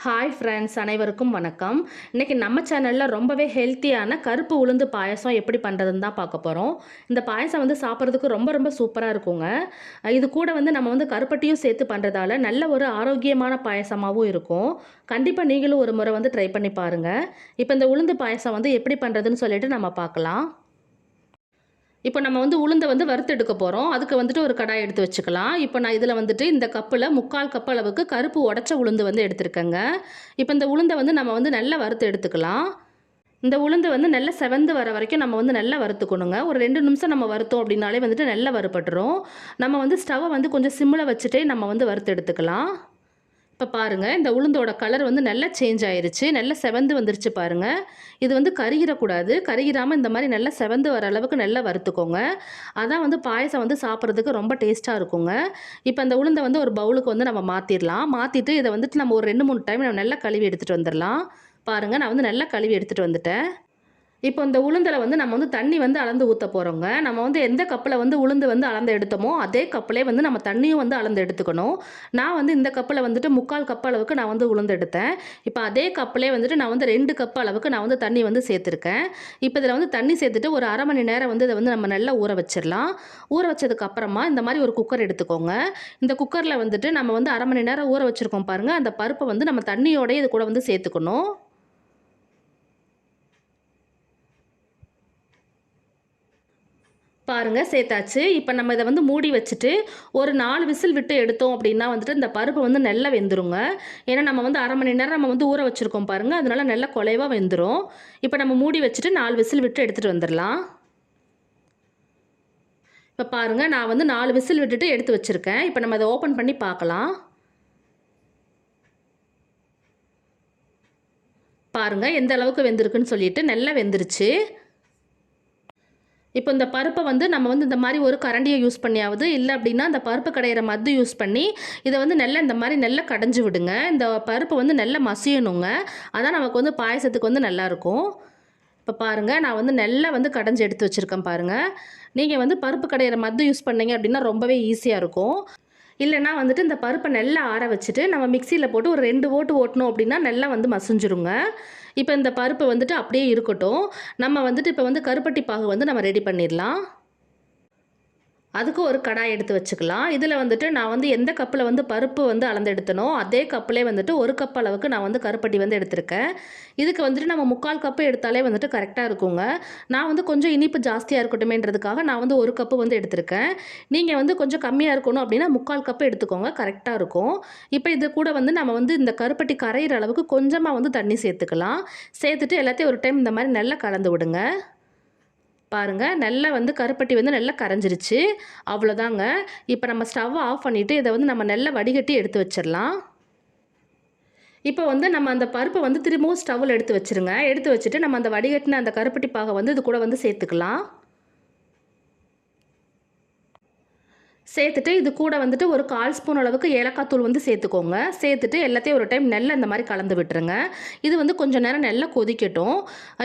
Hi friends, அனைவருக்கும் வணக்கம். இன்றைக்கி நம்ம சேனலில் ரொம்பவே ஹெல்த்தியான கருப்பு உளுந்து பாயசம் எப்படி பண்ணுறதுன்னு தான் பார்க்க போகிறோம். இந்த பாயசம் சாப்பிட்றதுக்கு ரொம்ப ரொம்ப சூப்பராக இருக்குங்க. இது கூட நம்ம கருப்பட்டியும் சேர்த்து பண்ணுறதால நல்ல ஒரு ஆரோக்கியமான பாயசமாகவும் இருக்கும். கண்டிப்பாக நீங்களும் ஒரு முறை ட்ரை பண்ணி பாருங்கள். இப்போ இந்த உளுந்து பாயசம் எப்படி பண்ணுறதுன்னு சொல்லிட்டு நம்ம பார்க்கலாம். இப்போ நம்ம உளுந்தை வறுத்து எடுக்க போகிறோம். அதுக்கு ஒரு கடாய் எடுத்து வச்சுக்கலாம். இப்போ நான் இதில் இந்த கப்பில் 3/4 கப் அளவுக்கு கருப்பு உடைச்ச உளுந்து எடுத்துருக்கேங்க. இப்போ இந்த உளுந்தை நம்ம நல்லா வறுத்து எடுத்துக்கலாம். இந்த உளுந்து நல்லா செவந்து வர வரைக்கும் நம்ம நல்லா வறுத்துக்கணுங்க. ஒரு 2 நிமிஷம் நம்ம வறுத்தோம் அப்படின்னாலே நல்லா வறுபட்டுரும். நம்ம ஸ்டவ்வை கொஞ்சம் சிம்மில் வச்சுட்டே நம்ம வறுத்து எடுத்துக்கலாம். இப்போ பாருங்கள், இந்த உளுந்தோட கலர் நல்லா சேஞ்ச் ஆயிருச்சு. நல்லா செவந்து வந்துருச்சு பாருங்கள். இது கருகிடக்கூடாது. கருகிராமல் இந்த மாதிரி நல்லா செவந்து வர அளவுக்கு நல்லா வறுத்துக்கோங்க. அதான் பாயசம் சாப்பிட்றதுக்கு ரொம்ப டேஸ்ட்டாக இருக்குங்க. இப்போ அந்த உளுந்தை ஒரு பவுலுக்கு நம்ம மாற்றிடலாம். மாற்றிட்டு இதை நம்ம ஒரு 2-3 டைம் நம்ம நல்லா கழுவி எடுத்துகிட்டு வந்துடலாம். பாருங்கள், நான் நல்லா கழுவி எடுத்துகிட்டு வந்துட்டேன். இப்போ இந்த உளுந்தில் நம்ம தண்ணி அளந்து ஊற்ற போகிறோங்க. நம்ம எந்த கப்பில் உளுந்து அளந்து எடுத்தோமோ அதே கப்பிலே நம்ம தண்ணியும் அளந்து எடுத்துக்கணும். நான் இந்த கப்பில் 3/4 கப் அளவுக்கு நான் உளுந்து எடுத்தேன். இப்போ அதே கப்பிலே நான் 2 கப் அளவுக்கு நான் தண்ணி சேர்த்துருக்கேன். இப்போ இதில் தண்ணி சேர்த்துட்டு ஒரு அரை மணி நேரம் இதை நம்ம நல்லா ஊற வச்சிடலாம். ஊற வச்சதுக்கு அப்புறமா இந்த மாதிரி ஒரு குக்கர் எடுத்துக்கோங்க. இந்த குக்கரில் நம்ம அரை மணி நேரம் ஊற வச்சுருக்கோம் பாருங்கள். அந்த பருப்பை நம்ம தண்ணியோடய இது கூட சேர்த்துக்கணும். பாருங்கள், சேர்த்தாச்சு. இப்போ நம்ம இதை மூடி வச்சுட்டு ஒரு 4 விசில் விட்டு எடுத்தோம் அப்படின்னா இந்த பருப்பு நல்லா வெந்துருங்க. ஏன்னா நம்ம அரை மணி நேரம் நம்ம ஊற வச்சுருக்கோம் பாருங்கள். அதனால நல்லா குலைவாக வெந்துடும். இப்போ நம்ம மூடி வச்சுட்டு 4 விசில் விட்டு எடுத்துகிட்டு வந்துடலாம். இப்போ பாருங்கள், நான் 4 விசில் விட்டுட்டு எடுத்து வச்சுருக்கேன். இப்போ நம்ம அதை ஓப்பன் பண்ணி பார்க்கலாம். பாருங்கள், எந்த அளவுக்கு வெந்திருக்குன்னு சொல்லிட்டு நல்லா வெந்துருச்சு. இப்போ இந்த பருப்பை நம்ம இந்த மாதிரி ஒரு கரண்டியை யூஸ் பண்ணியாவது, இல்லை அப்படின்னா அந்த பருப்பு கடையிற மத்து யூஸ் பண்ணி இதை நல்லா இந்த மாதிரி நல்லா கடைஞ்சி விடுங்க. இந்த பருப்பு நல்லா மசியணுங்க. அதான் நமக்கு பாயசத்துக்கு நல்லாயிருக்கும். இப்போ பாருங்கள், நான் நல்லா கடைஞ்சி எடுத்து வச்சுருக்கேன் பாருங்கள். நீங்கள் பருப்பு கடையிற மத்து யூஸ் பண்ணீங்க அப்படின்னா ரொம்பவே ஈஸியாக இருக்கும். இல்லைனா இந்த பருப்பை நல்லா ஆற வச்சுட்டு நம்ம மிக்சியில் போட்டு ஒரு 2 ஓட்டு ஓட்டணும் அப்படின்னா நல்லா மசிஞ்சிருங்க. இப்போ இந்த பருப்பு அப்படியே இருக்கட்டும். நம்ம இப்போ கருப்பட்டி பாகு நம்ம ரெடி பண்ணிடலாம். அதுக்கு ஒரு கடாய் எடுத்து வச்சுக்கலாம். இதில் நான் எந்த கப்பில் பருப்பு அளந்து எடுத்தனோ அதே கப்பிலே 1 கப் அளவுக்கு நான் கருப்பட்டி எடுத்திருக்கேன். இதுக்கு நம்ம 3/4 கப்பு எடுத்தாலே கரெக்டாக இருக்குங்க. நான் கொஞ்சம் இனிப்பு ஜாஸ்தியாக இருக்கட்டுமேன்றதுக்காக நான் 1 கப்பு எடுத்திருக்கேன். நீங்கள் கொஞ்சம் கம்மியாக இருக்கணும் அப்படின்னா 3/4 கப்பு எடுத்துக்கோங்க, கரெக்டாக இருக்கும். இப்போ இது கூட நம்ம இந்த கருப்பட்டி கரையிற அளவுக்கு கொஞ்சமாக தண்ணி சேர்த்துக்கலாம். சேர்த்துட்டு எல்லாத்தையும் ஒரு டைம் இந்த மாதிரி நல்லா கலந்து விடுங்க. பாருங்கள், நல்லா கருப்பட்டி நல்லா கரைஞ்சிருச்சு. அவ்வளோதாங்க. இப்போ நம்ம ஸ்டவ்வை ஆஃப் பண்ணிவிட்டு இதை நம்ம நல்லா வடிகட்டி எடுத்து வச்சிடலாம். இப்போ நம்ம அந்த பருப்பை திரும்பவும் ஸ்டவ்வில் எடுத்து வச்சுருங்க. எடுத்து வச்சுட்டு நம்ம அந்த வடிகட்டின அந்த கருப்பட்டி பாகை இது கூட சேர்த்துக்கலாம். சேர்த்துட்டு இது கூட ஒரு 1/4 ஸ்பூன் அளவுக்கு ஏலக்காய் தூள் சேர்த்துக்கோங்க. சேர்த்துட்டு எல்லாத்தையும் ஒரு டைம் நல்லா இந்த மாதிரி கலந்து விட்டுருங்க. இது கொஞ்சம் நேரம் நல்லா கொதிக்கட்டும்.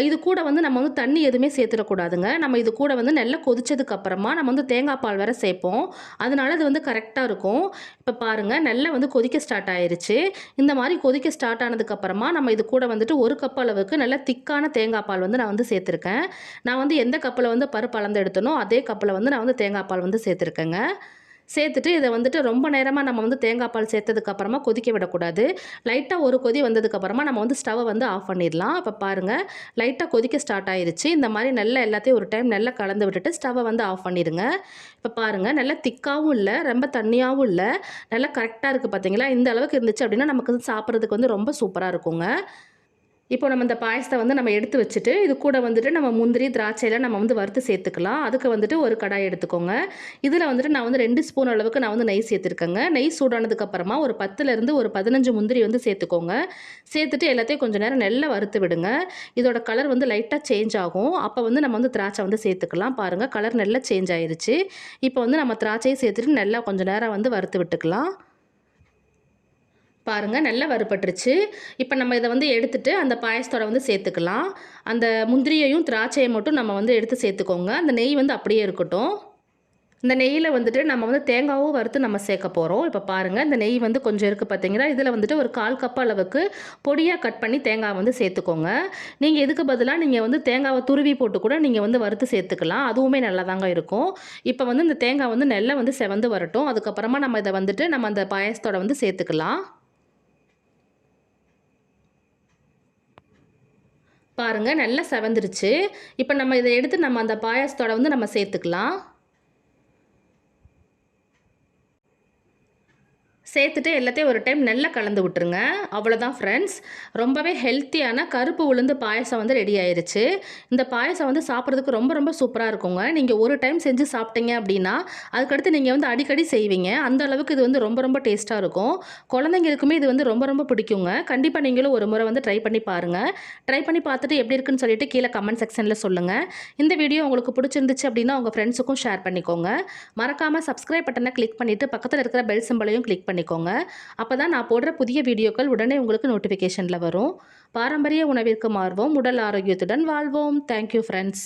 இது கூட நம்ம தண்ணி எதுவுமே சேர்த்துடக்கூடாதுங்க. நம்ம இது கூட நல்லா கொதிச்சதுக்கப்புறமா நம்ம தேங்காய் பால் வேறு சேர்ப்போம். அதனால இது கரெக்டாக இருக்கும். இப்போ பாருங்கள், நல்லா கொதிக்க ஸ்டார்ட் ஆயிருச்சு. இந்த மாதிரி கொதிக்க ஸ்டார்ட் ஆனதுக்கப்புறமா நம்ம இது கூட 1 கப் அளவுக்கு நல்லா திக்கான தேங்காய் பால் நான் சேர்த்துருக்கேன். நான் எந்த கப்பில் பருப்பு அளந்து எடுத்தனோ அதே கப்பில் நான் தேங்காய் பால் சேர்த்துருக்கேங்க. சேர்த்துட்டு இதை ரொம்ப நேரமாக நம்ம தேங்காய் பால் சேர்த்ததுக்கப்புறமா கொதிக்க விடக்கூடாது. லைட்டாக ஒரு கொதி வந்ததுக்கப்புறமா நம்ம ஸ்டவ்வை ஆஃப் பண்ணிடலாம். இப்போ பாருங்கள், லைட்டாக கொதிக்க ஸ்டார்ட் ஆயிருச்சு. இந்த மாதிரி நல்லா எல்லாத்தையும் ஒரு டைம் நல்லா கலந்து விட்டுட்டு ஸ்டவ்வை ஆஃப் பண்ணிடுங்க. இப்போ பாருங்கள், நல்லா திக்காகவும் இல்லை, ரொம்ப தண்ணியாகவும் இல்லை, நல்லா கரெக்டாக இருக்குது பார்த்தீங்களா? இந்த அளவுக்கு இருந்துச்சு அப்படின்னா நமக்கு சாப்பிட்றதுக்கு ரொம்ப சூப்பராக இருக்குங்க. இப்போ நம்ம இந்த பாயசத்தை நம்ம எடுத்து வச்சுட்டு இது கூட நம்ம முந்திரி திராட்சையெல்லாம் நம்ம வறுத்து சேர்த்துக்கலாம். அதுக்கு ஒரு கடாய் எடுத்துக்கோங்க. இதில் நான் 2 ஸ்பூன் அளவுக்கு நான் நெய் சேர்த்துருக்கேங்க. நெய் சூடானதுக்கப்புறமா ஒரு 10லேருந்து ஒரு 15 முந்திரி சேர்த்துக்கோங்க. சேர்த்துட்டு எல்லாத்தையும் கொஞ்சம் நேரம் நல்லா வறுத்து விடுங்க. இதோட கலர் லைட்டாக சேஞ்ச் ஆகும். அப்போ நம்ம திராட்சை சேர்த்துக்கலாம். பாருங்கள், கலர் நல்லா சேஞ்ச் ஆயிருச்சு. இப்போ நம்ம திராட்சையை சேர்த்துட்டு நல்லா கொஞ்சம் நேரம் வறுத்து விட்டுக்கலாம். பாருங்கள், நல்லா வறுபட்டுருச்சு. இப்போ நம்ம இதை எடுத்துட்டு அந்த பாயசத்தோட சேர்த்துக்கலாம். அந்த முந்திரியையும் திராட்சையை மட்டும் நம்ம எடுத்து சேர்த்துக்கோங்க. அந்த நெய் அப்படியே இருக்கட்டும். இந்த நெய்யில வந்துட்டு நம்ம வந்து தேங்காவும் வறுத்து நம்ம சேர்க்க போறோம். இப்ப பாருங்க, இந்த நெய் வந்து கொஞ்சம் இருக்கு பார்த்தீங்களா? இதில வந்துட்டு ஒரு 1/4 கப் அளவுக்கு பொடியா கட் பண்ணி தேங்காய் வந்து சேர்த்துக்கோங்க. நீங்க இதுக்கு பதிலா நீங்க வந்து தேங்காவ துருவி போட்டு கூட நீங்க வந்து வறுத்து சேர்த்துக்கலாம். அதுவுமே நல்லாதாங்க இருக்கும். இப்ப வந்து இந்த தேங்காய் வந்து நல்லா வந்து செவந்து வரட்டும். அதுக்கப்புறமா நம்ம இத வந்துட்டு நம்ம அந்த பாயாசத்தோட வந்து சேர்த்துக்கலாம். பாருங்க நல்லா செவந்துருச்சு. இப்ப நம்ம இத எடுத்து நம்ம அந்த பாயாசத்தோட வந்து நம்ம சேர்த்துக்கலாம். சேர்த்துட்டு எல்லாத்தையும் ஒரு டைம் நல்லா கலந்து விட்டுருங்க. அவ்வளோதான் ஃப்ரெண்ட்ஸ். ரொம்பவே ஹெல்த்தியான கருப்பு உளுந்து பாயாசம் வந்து ரெடி ஆயிருச்சு. இந்த பாயாசம் வந்து சாப்பிட்றதுக்கு ரொம்ப ரொம்ப சூப்பரா இருக்குங்க. நீங்க ஒரு டைம் செஞ்சு சாப்பிட்டீங்க அப்படின்னா, அதுக்கடுத்து நீங்க வந்து அடிக்கடி செய்வீங்க. அந்த அளவுக்கு இது வந்து ரொம்ப ரொம்ப டேஸ்ட்டா இருக்கும். குழந்தைங்களுக்குமே இது வந்து ரொம்ப ரொம்ப பிடிக்குங்க. கண்டிப்பா நீங்களும் ஒரு முறை வந்து ட்ரை பண்ணி பாருங்க. ட்ரை பண்ணி பார்த்துட்டு எப்படி இருக்குன்னு சொல்லிட்டு கீழ கமெண்ட் செக்ஷன்ல சொல்லுங்க. இந்த வீடியோ உங்களுக்கு பிடிச்சிருந்துச்சு அப்படின்னா, உங்க ஃப்ரெண்ட்ஸுக்கும் ஷேர் பண்ணிக்கோங்க. மறக்காம சப்ஸ்கிரைப் பட்டன கிளிக் பண்ணிட்டு, பக்கத்துல இருக்கிற பெல் சிம்பலையும் கிளிக் பண்ணிக்கோங்க. அப்பதான் நான் போடுற புதிய வீடியோக்கள் உடனே உங்களுக்கு நோட்டிஃபிகேஷன்ல வரும். பாரம்பரிய உணவிற்கு மாறுவோம். உடல் ஆரோக்கியத்துடன் வாழ்வோம். Thank you friends.